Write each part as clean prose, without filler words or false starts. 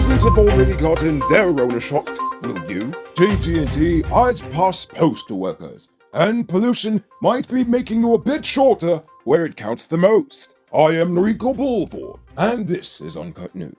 Citizens have already gotten their owner shocked, will you? GT&T eyes past postal workers, and pollution might be making you a bit shorter where it counts the most. I am Rico Bulford, and this is Uncut News.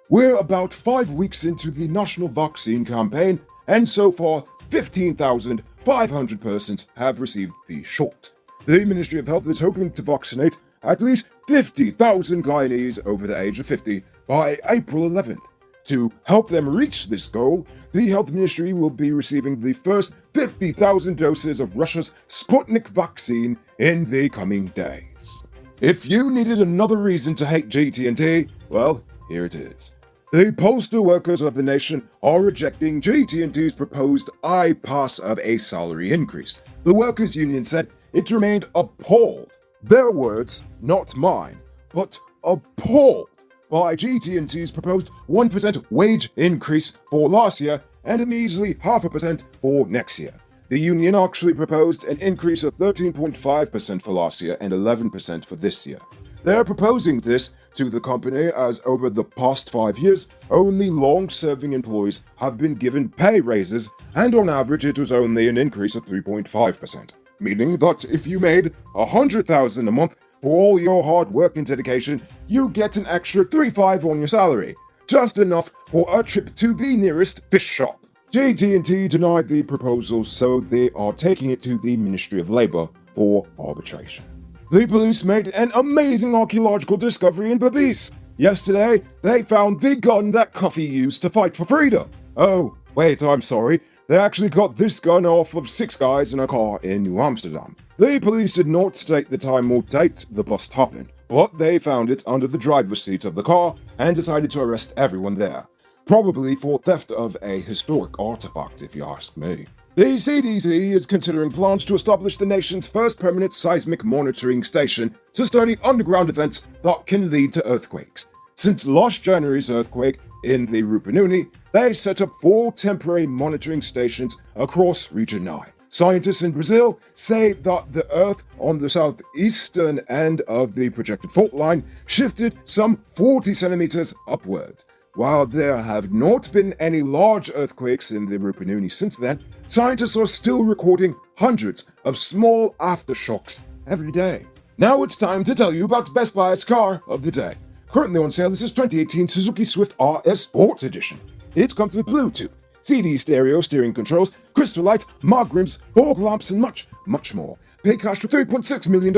We're about 5 weeks into the national vaccine campaign, and so far, 15,500 persons have received the shot. The Ministry of Health is hoping to vaccinate at least 50,000 Guyanese over the age of 50 by April 11th. To help them reach this goal, the Health Ministry will be receiving the first 50,000 doses of Russia's Sputnik vaccine in the coming days. If you needed another reason to hate GT&T, well, here it is. The postal workers of the nation are rejecting GT&T's proposed I-pass of a salary increase. The workers' union said it remained appalled. Their words, not mine, but appalled by GT&T's proposed 1% wage increase for last year and a measly 0.5% for next year. The union actually proposed an increase of 13.5% for last year and 11% for this year. They're proposing this to the company as over the past 5 years, only long-serving employees have been given pay raises, and on average it was only an increase of 3.5%. Meaning that if you made $100,000 a month for all your hard work and dedication, you get an extra $3,500 on your salary, just enough for a trip to the nearest fish shop. GT&T denied the proposal, so they are taking it to the Ministry of Labour for arbitration. The police made an amazing archaeological discovery in Berbice. Yesterday, they found the gun that Cuffy used to fight for freedom. Oh, wait, I'm sorry. They actually got this gun off of 6 guys in a car in New Amsterdam. The police did not state the time or date the bust happened, but they found it under the driver's seat of the car and decided to arrest everyone there. Probably for theft of a historic artifact, if you ask me. The CDC is considering plans to establish the nation's first permanent seismic monitoring station to study underground events that can lead to earthquakes. Since last January's earthquake in the Rupununi, they set up 4 temporary monitoring stations across Region 9. Scientists in Brazil say that the Earth on the southeastern end of the projected fault line shifted some 40 centimeters upward. While there have not been any large earthquakes in the Rupununi since then, scientists are still recording hundreds of small aftershocks every day. Now it's time to tell you about Best Buy's car of the day. Currently on sale is this 2018 Suzuki Swift RS Sports Edition. It comes with Bluetooth, CD stereo steering controls, crystal light, mag rims, fog lamps, and much, much more. Pay cash for $3.6 million,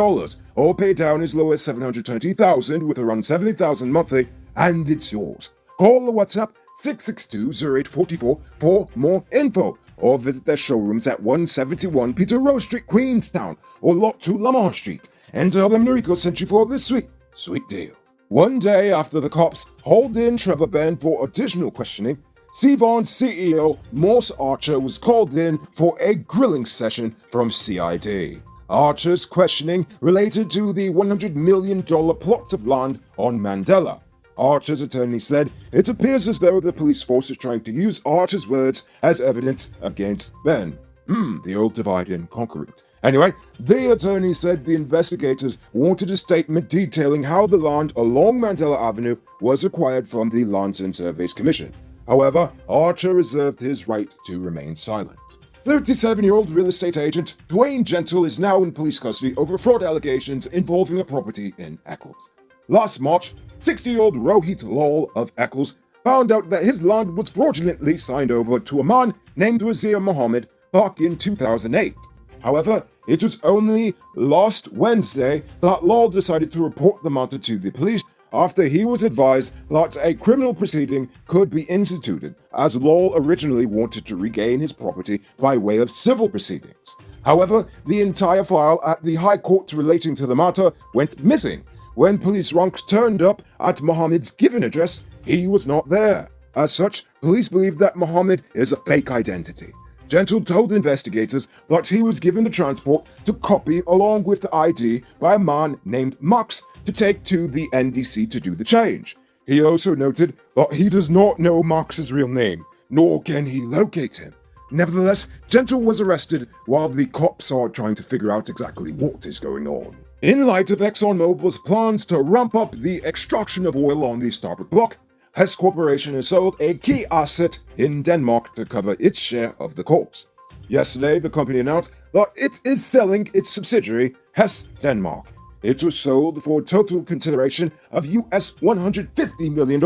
or pay down as low as $720,000 with around $70,000 monthly, and it's yours. Call or WhatsApp 662-0844 for more info, or visit their showrooms at 171 Peter Rose Street, Queenstown, or Lot 2 Lamar Street, and tell them Noriko sent you for this sweet deal. One day after the cops hauled in Trevor Benn for additional questioning, Seavon's CEO Morse Archer was called in for a grilling session from CID. Archer's questioning related to the $100 million plot of land on Mandela. Archer's attorney said it appears as though the police force is trying to use Archer's words as evidence against Ben. The old divide and conquer. Anyway, the attorney said the investigators wanted a statement detailing how the land along Mandela Avenue was acquired from the Lands and Surveys Commission. However, Archer reserved his right to remain silent. 37-year-old real estate agent Dwayne Gentle is now in police custody over fraud allegations involving a property in Eccles. Last March, 60-year-old Rohit Lal of Eccles found out that his land was fraudulently signed over to a man named Wazir Muhammad back in 2008. However, it was only last Wednesday that Lal decided to report the matter to the police after he was advised that a criminal proceeding could be instituted, as Lal originally wanted to regain his property by way of civil proceedings. However, the entire file at the High Court relating to the matter went missing. When police ranks turned up at Muhammad's given address, he was not there. As such, police believe that Muhammad is a fake identity. Gentle told investigators that he was given the transport to copy along with the ID by a man named Max to take to the NDC to do the change. He also noted that he does not know Max's real name, nor can he locate him. Nevertheless, Gentle was arrested while the cops are trying to figure out exactly what is going on. In light of ExxonMobil's plans to ramp up the extraction of oil on the Starboard Block, Hess Corporation has sold a key asset in Denmark to cover its share of the cost. Yesterday, the company announced that it is selling its subsidiary, Hess Denmark. It was sold for a total consideration of US $150 million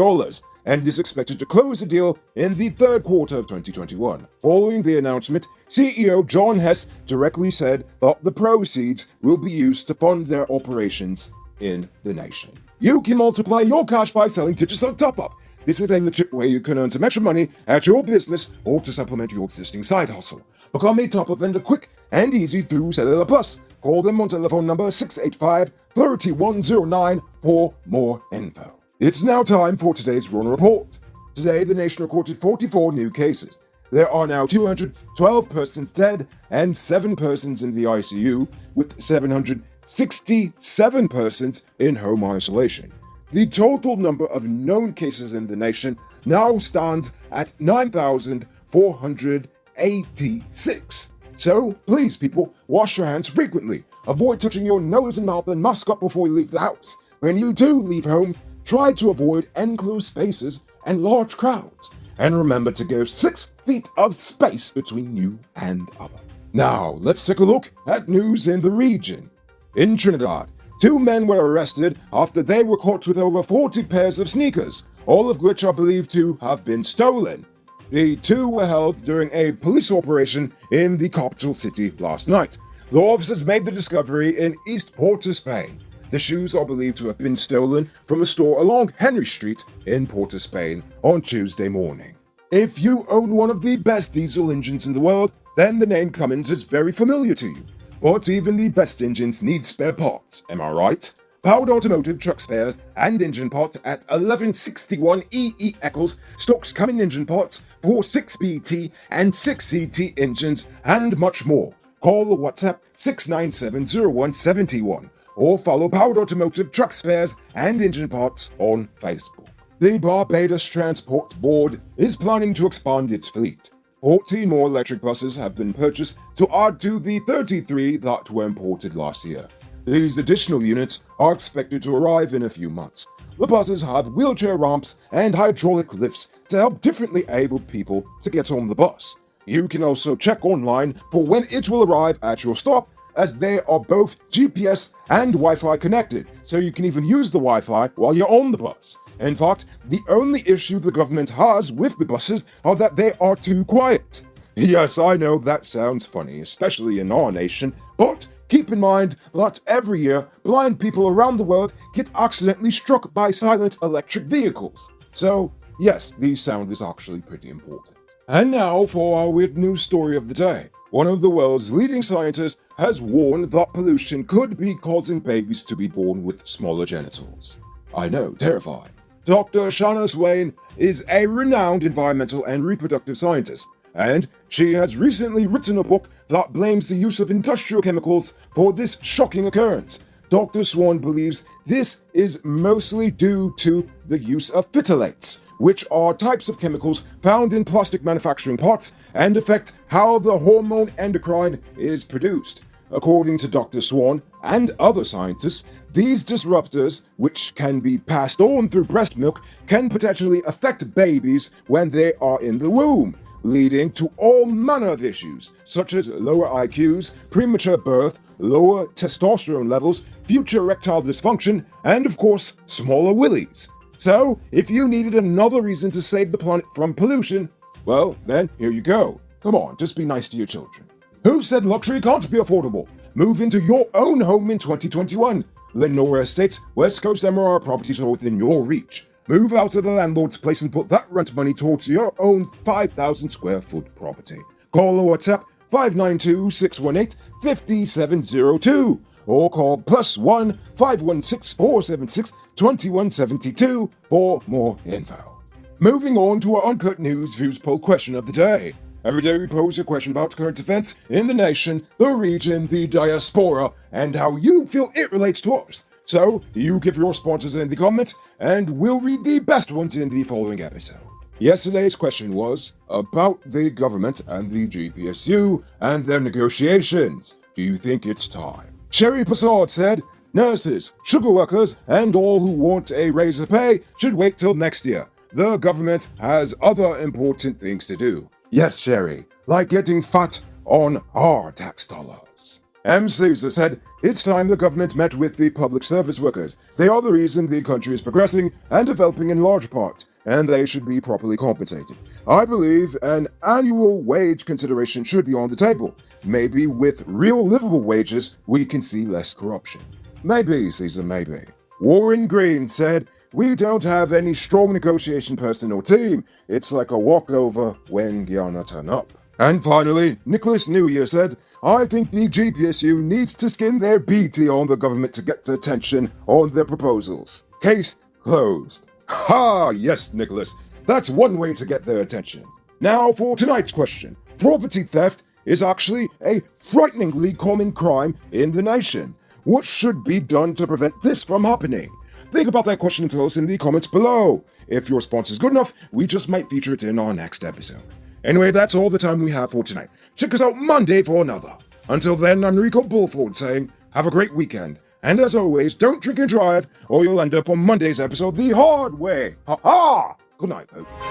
and is expected to close the deal in the third quarter of 2021. Following the announcement, CEO John Hess directly said that the proceeds will be used to fund their operations in the nation. You can multiply your cash by selling digital top-up. This is a legit way you can earn some extra money at your business or to supplement your existing side hustle. Become a top-up vendor quick and easy through Cellular Plus. Call them on telephone number 685-3109 for more info. It's now time for today's Rona Report. Today, the nation recorded 44 new cases. There are now 212 persons dead and 7 persons in the ICU, with 767 persons in home isolation. The total number of known cases in the nation now stands at 9,486. So, please people, wash your hands frequently. Avoid touching your nose and mouth and mask up before you leave the house. When you do leave home, try to avoid enclosed spaces and large crowds. And remember to give 6 feet of space between you and others. Now, let's take a look at news in the region. In Trinidad, 2 men were arrested after they were caught with over 40 pairs of sneakers, all of which are believed to have been stolen. The 2 were held during a police operation in the capital city last night. The officers made the discovery in East Port of Spain. The shoes are believed to have been stolen from a store along Henry Street in Port of Spain on Tuesday morning. If you own one of the best diesel engines in the world, then the name Cummins is very familiar to you. But even the best engines need spare parts, am I right? Powered Automotive truck spares and engine parts at 1161 EE Eccles stocks Cummins engine parts for 6BT and 6CT engines and much more. Call the WhatsApp 6970171 or follow Powered Automotive truck spares and engine parts on Facebook. The Barbados Transport Board is planning to expand its fleet. 14 more electric buses have been purchased to add to the 33 that were imported last year. These additional units are expected to arrive in a few months. The buses have wheelchair ramps and hydraulic lifts to help differently abled people to get on the bus. You can also check online for when it will arrive at your stop, as they are both GPS and Wi-Fi connected, so you can even use the Wi-Fi while you're on the bus. In fact, the only issue the government has with the buses are that they are too quiet. Yes, I know that sounds funny, especially in our nation, but keep in mind that every year, blind people around the world get accidentally struck by silent electric vehicles. So, yes, the sound is actually pretty important. And now for our weird news story of the day. One of the world's leading scientists has warned that pollution could be causing babies to be born with smaller genitals. I know, terrifying. Dr. Shanna Swain is a renowned environmental and reproductive scientist, and she has recently written a book that blames the use of industrial chemicals for this shocking occurrence. Dr. Swan believes this is mostly due to the use of phthalates, which are types of chemicals found in plastic manufacturing parts and affect how the hormone endocrine is produced. According to Dr. Swan and other scientists, these disruptors, which can be passed on through breast milk, can potentially affect babies when they are in the womb, leading to all manner of issues, such as lower IQs, premature birth, lower testosterone levels, future erectile dysfunction, and of course, smaller willies. So, if you needed another reason to save the planet from pollution, well, then here you go. Come on, just be nice to your children. Who said luxury can't be affordable? Move into your own home in 2021. Lenora Estates, West Coast MRR properties are within your reach. Move out of the landlord's place and put that rent money towards your own 5,000 square foot property. Call or WhatsApp 592-618-5702 or call +1 516 476 2172 for more info. Moving on to our Uncut News Views poll question of the day. Every day we pose a question about current events in the nation, the region, the diaspora, and how you feel it relates to us. So, you give your responses in the comments, and we'll read the best ones in the following episode. Yesterday's question was about the government and the GPSU and their negotiations. Do you think it's time? Sherry Passard said, nurses, sugar workers, and all who want a raise of pay should wait till next year. The government has other important things to do. Yes, Sherry, like getting fat on our tax dollars. M. Caesar said, it's time the government met with the public service workers. They are the reason the country is progressing and developing in large parts, and they should be properly compensated. I believe an annual wage consideration should be on the table. Maybe with real livable wages, we can see less corruption. Maybe, Caesar, maybe. Warren Green said, we don't have any strong negotiation person or team. It's like a walkover when Guyana turn up. And finally, Nicholas New Year said, I think the GPSU needs to skin their BT on the government to get attention on their proposals. Case closed. Ha! Yes, Nicholas. That's one way to get their attention. Now for tonight's question. Property theft is actually a frighteningly common crime in the nation. What should be done to prevent this from happening? Think about that question and tell us in the comments below. If your response is good enough, we just might feature it in our next episode. Anyway, that's all the time we have for tonight. Check us out Monday for another. Until then, I'm Rico Bullford saying, have a great weekend. And as always, don't drink and drive, or you'll end up on Monday's episode the hard way. Ha ha! Good night, folks.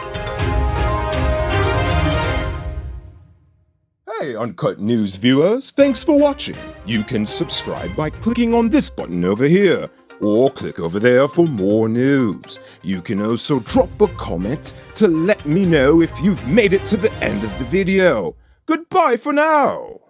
Hey, Uncut News viewers, thanks for watching. You can subscribe by clicking on this button over here, or click over there for more news. You can also drop a comment to let me know if you've made it to the end of the video. Goodbye for now.